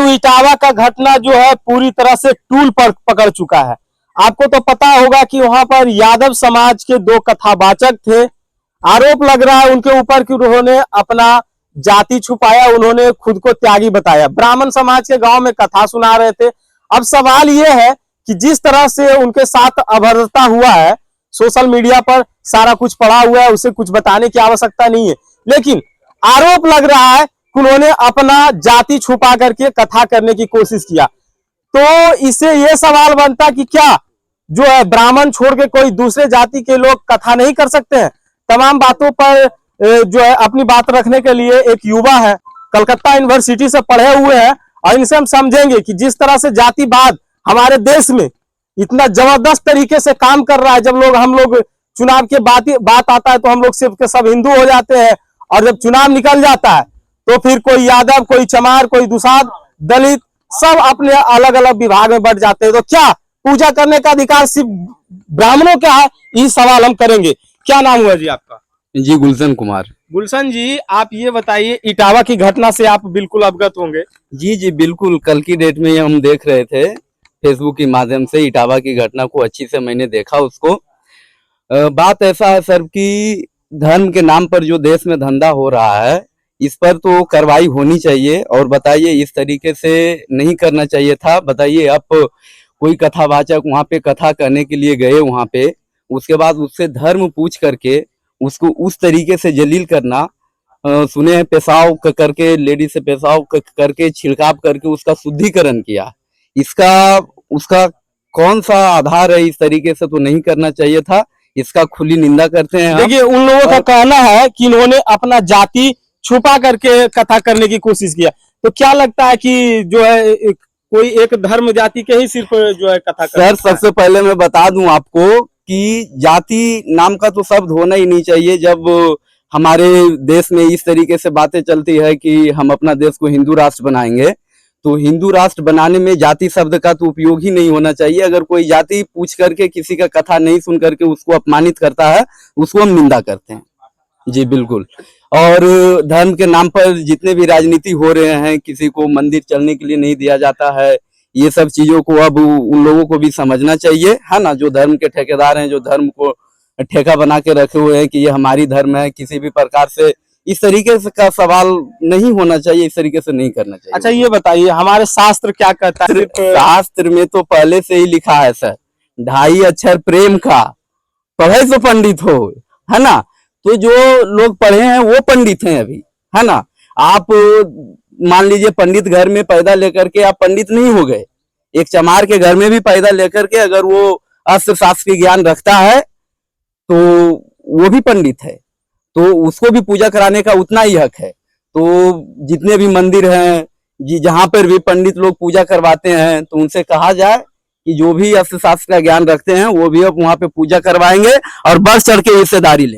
इटावा का घटना जो है पूरी तरह से टूल पर पकड़ चुका है। आपको तो पता होगा कि वहां पर यादव समाज के दो कथावाचक थे। आरोप लग रहा है उनके ऊपर कि उन्होंने अपना जाति छुपाया, उन्होंने खुद को त्यागी बताया। ब्राह्मण समाज के गांव में कथा सुना रहे थे। अब सवाल यह है कि जिस तरह से उनके साथ अभद्रता हुआ है, सोशल मीडिया पर सारा कुछ पड़ा हुआ है, उसे कुछ बताने की आवश्यकता नहीं है, लेकिन आरोप लग रहा है कि उन्होंने अपना जाति छुपा करके कथा करने की कोशिश किया। तो इससे यह सवाल बनता कि क्या जो है ब्राह्मण छोड़ के कोई दूसरे जाति के लोग कथा नहीं कर सकते हैं? तमाम बातों पर जो है अपनी बात रखने के लिए एक युवा है, कलकत्ता यूनिवर्सिटी से पढ़े हुए हैं, और इनसे हम समझेंगे कि जिस तरह से जातिवाद हमारे देश में इतना जबरदस्त तरीके से काम कर रहा है। जब हम लोग चुनाव के बात आता है तो हम लोग सिर्फ के सब हिंदू हो जाते हैं, और जब चुनाव निकल जाता है तो फिर कोई यादव, कोई चमार, कोई दुसाध, दलित सब अपने अलग अलग विभाग में बढ़ जाते हैं। तो क्या पूजा करने का अधिकार सिर्फ ब्राह्मणों का है? ये सवाल हम करेंगे। क्या नाम हुआ जी आपका? जी गुलशन कुमार। गुलशन जी, आप ये बताइए, इटावा की घटना से आप बिल्कुल अवगत होंगे। जी जी बिल्कुल, कल की डेट में हम देख रहे थे फेसबुक के माध्यम से इटावा की घटना को, अच्छी से मैंने देखा उसको। बात ऐसा है सर कि धर्म के नाम पर जो देश में धंधा हो रहा है, इस पर तो कार्रवाई होनी चाहिए। और बताइए, इस तरीके से नहीं करना चाहिए था। बताइए, आप कोई कथावाचक वहां पे कथा करने के लिए गए वहां पे, उसके बाद उससे धर्म पूछ करके उसको उस तरीके से जलील करना, सुने हैं पेशाब करके, लेडीज से पेशाब करके, छिड़काव करके उसका शुद्धिकरण किया। इसका उसका कौन सा आधार है? इस तरीके से तो नहीं करना चाहिए था। इसका खुली निंदा करते हैं। देखिए, उन लोगों का कहना है कि इन्होंने अपना जाति छुपा करके कथा करने की कोशिश किया। तो क्या लगता है कि जो है कोई एक धर्म जाति के ही सिर्फ जो है कथा सर, सबसे पहले मैं बता दूं आपको कि जाति नाम का तो शब्द होना ही नहीं चाहिए। जब हमारे देश में इस तरीके से बातें चलती है कि हम अपना देश को हिंदू राष्ट्र बनाएंगे, तो हिंदू राष्ट्र बनाने में जाति शब्द का तो उपयोग ही नहीं होना चाहिए। अगर कोई जाति पूछ करके किसी का कथा नहीं सुन करके उसको अपमानित करता है, उसको हम निंदा करते हैं। जी बिल्कुल। और धर्म के नाम पर जितने भी राजनीति हो रहे हैं, किसी को मंदिर चलने के लिए नहीं दिया जाता है, ये सब चीजों को अब उन लोगों को भी समझना चाहिए, है ना। जो धर्म के ठेकेदार हैं, जो धर्म को ठेका बना के रखे हुए हैं कि ये हमारी धर्म है, किसी भी प्रकार से इस तरीके से का सवाल नहीं होना चाहिए, इस तरीके से नहीं करना चाहिए। अच्छा, ये बताइए, हमारे शास्त्र क्या कहता है? शास्त्र में तो पहले से ही लिखा है सर, 2.5 अक्षर प्रेम का, पढ़े तो पंडित हो, है ना। तो जो लोग पढ़े हैं वो पंडित हैं अभी, है ना। आप मान लीजिए पंडित घर में पैदा लेकर के आप पंडित नहीं हो गए। एक चमार के घर में भी पैदा लेकर के अगर वो अस्त्र शास्त्र की ज्ञान रखता है तो वो भी पंडित है, तो उसको भी पूजा कराने का उतना ही हक है। तो जितने भी मंदिर हैं, जहां पर भी पंडित लोग पूजा करवाते हैं, तो उनसे कहा जाए कि जो भी अस्त्र शास्त्र का ज्ञान रखते हैं वो भी अब वहां पे पूजा करवाएंगे और बढ़ चढ़ के हिस्सेदारी लेंगे।